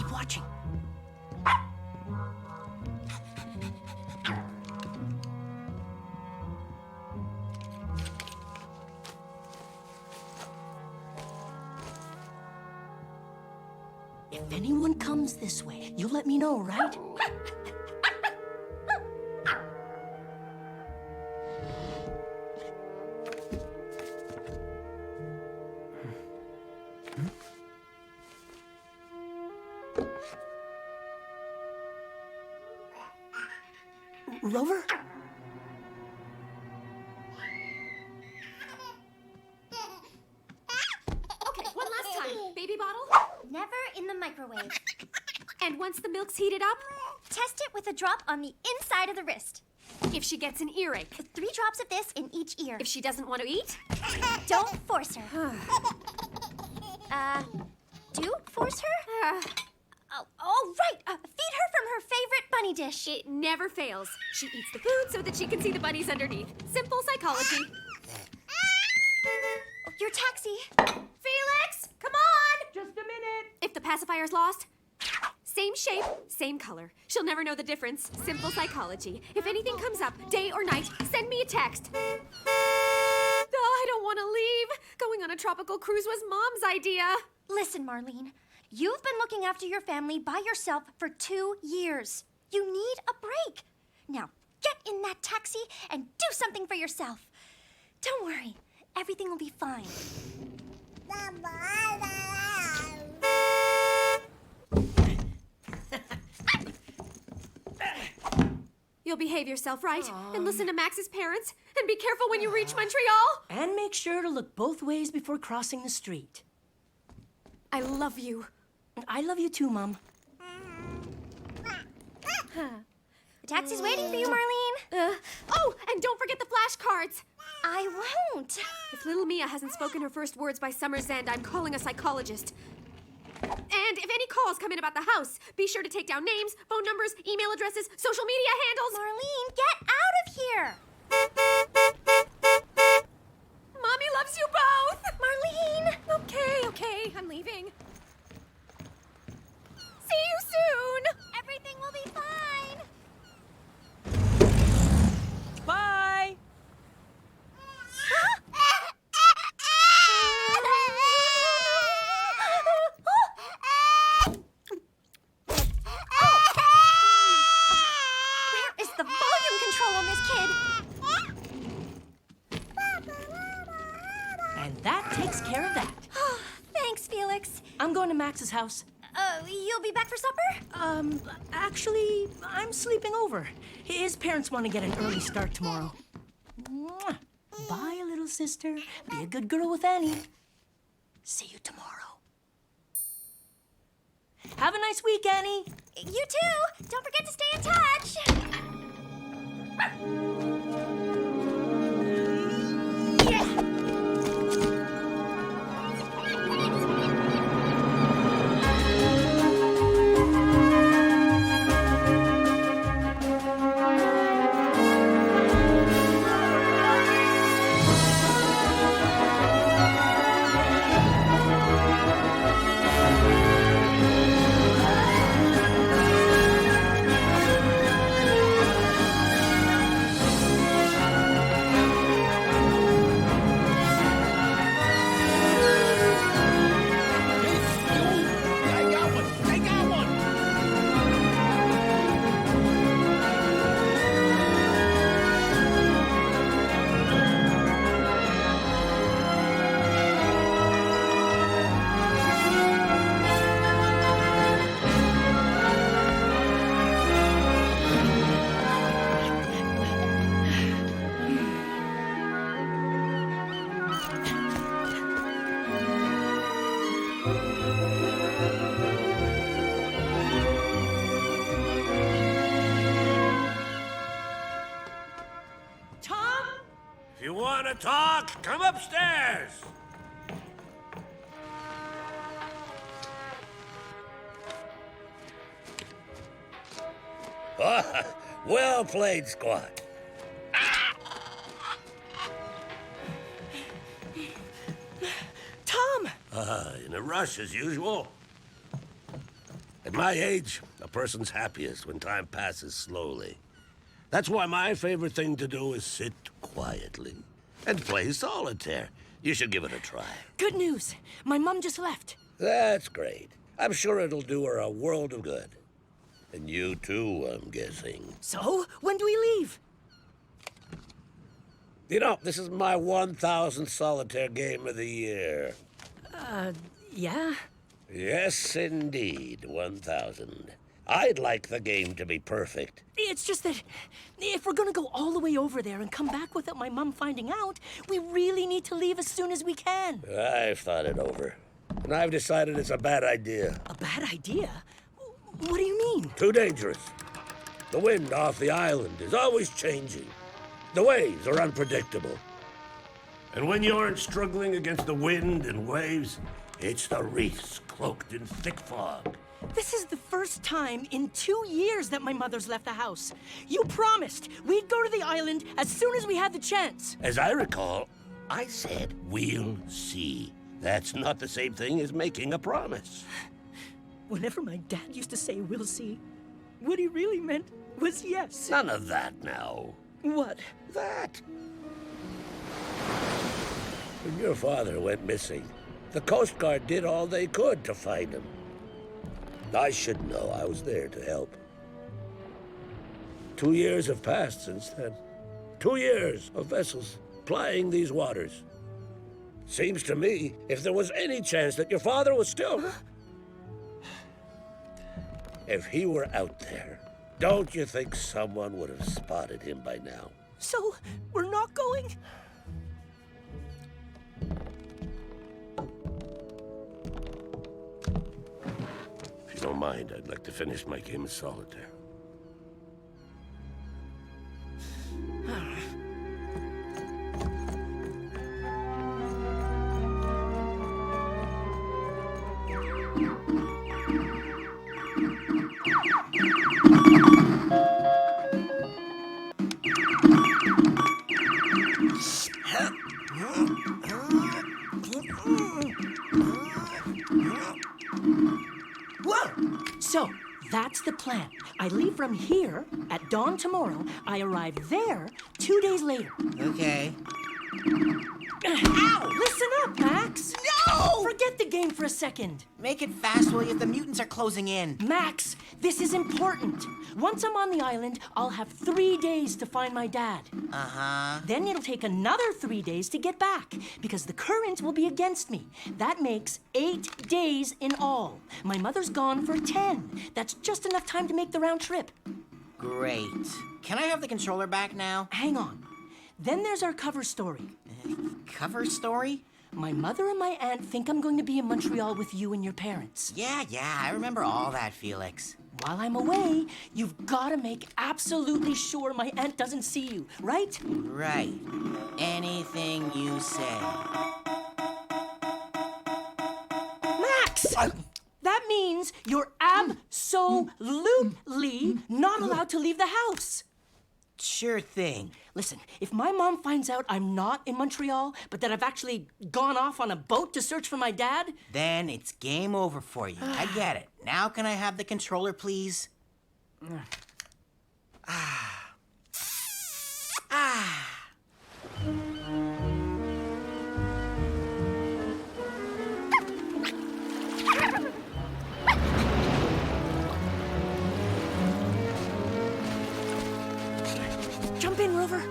Keep watching. If anyone comes this way, you'll let me know, right? Rover? Okay, one last time. Baby bottle? Never in the microwave. And once the milk's heated up, Test it with a drop on the inside of the wrist. if she gets an earache, 3 drops of this in each ear. if she doesn't want to eat, Don't force her. Do force her? Oh, right. Feed her from her favorite bunny dish. it never fails. She eats the food so that she can see the bunnies underneath. Simple psychology. Your taxi. Felix, come on! Just a minute. If the pacifier's lost, same shape, same color. She'll never know the difference. Simple psychology. If anything comes up, day or night, send me a text. I don't want to leave. Going on a tropical cruise was Mom's idea. Listen, Marlene. You've been looking after your family by yourself for 2 years. You need a break. Now, get in that taxi and do something for yourself. Don't worry. Everything will be fine. You'll behave yourself, right? And listen to Max's parents? And be careful when you reach Montreal? And make sure to look both ways before crossing the street. I love you. I love you too, Mom. The taxi's waiting for you, Marlene. Oh, and don't forget the flashcards. I won't. If little Mia hasn't spoken her first words by summer's end, I'm calling a psychologist. And if any calls come in about the house, be sure to take down names, phone numbers, email addresses, social media handles. Marlene, get out of here. Mommy loves you both. Marlene. Okay, I'm leaving. See you soon. Everything will be fine. Bye. Where is the volume control on this kid? And that takes care of that. Thanks, Felix. I'm going to Max's house. You'll be back for supper? Actually, I'm sleeping over. His parents want to get an early start tomorrow. Mwah. Bye, little sister. Be a good girl with Annie. See you tomorrow. Have a nice week, Annie. You too. Don't forget to stay in touch. Tom? If you want to talk, come upstairs. Well played, squad. Tom! In a rush as usual. At my age, a person's happiest when time passes slowly. That's why my favorite thing to do is sit quietly and play solitaire. You should give it a try. Good news. My mom just left. That's great. I'm sure it'll do her a world of good. And you too, I'm guessing. So, when do we leave? You know, this is my 1,000th solitaire game of the year. Yeah? Yes, indeed, 1,000. I'd like the game to be perfect. It's just that if we're gonna go all the way over there and come back without my mom finding out, we really need to leave as soon as we can. I've thought it over, and I've decided it's a bad idea. A bad idea? What do you mean? Too dangerous. The wind off the island is always changing. The waves are unpredictable. And when you aren't struggling against the wind and waves, it's the reefs cloaked in thick fog. This is the first time in 2 years that my mother's left the house. You promised we'd go to the island as soon as we had the chance. As I recall, I said, we'll see. That's not the same thing as making a promise. Whenever my dad used to say, we'll see, what he really meant was yes. None of that now. What? That. When your father went missing, the Coast Guard did all they could to find him. I should know. I was there to help. 2 years have passed since then. 2 years of vessels plying these waters. Seems to me, if there was any chance that your father was still... If he were out there, don't you think someone would have spotted him by now? So, we're not going? If you don't mind, I'd like to finish my game of solitaire. Whoa! So, that's the plan. I leave from here at dawn tomorrow. I arrive there 2 days later. Okay. Ow! Listen up, Max! No! Forget the game for a second. Make it fast, will you? The mutants are closing in. Max, this is important. Once I'm on the island, I'll have 3 days to find my dad. Uh-huh. Then it'll take another 3 days to get back, because the current will be against me. That makes 8 days in all. My mother's gone for 10. That's just enough time to make the round trip. Great. Can I have the controller back now? Hang on. Then there's our cover story. Cover story? My mother and my aunt think I'm going to be in Montreal with you and your parents. Yeah, I remember all that, Felix. While I'm away, you've got to make absolutely sure my aunt doesn't see you, right? Right. Anything you say. Max! That means you're absolutely not allowed to leave the house. Sure thing. Listen, if my mom finds out I'm not in Montreal, but that I've actually gone off on a boat to search for my dad... Then it's game over for you. I get it. Now can I have the controller, please? Jump in, Rover.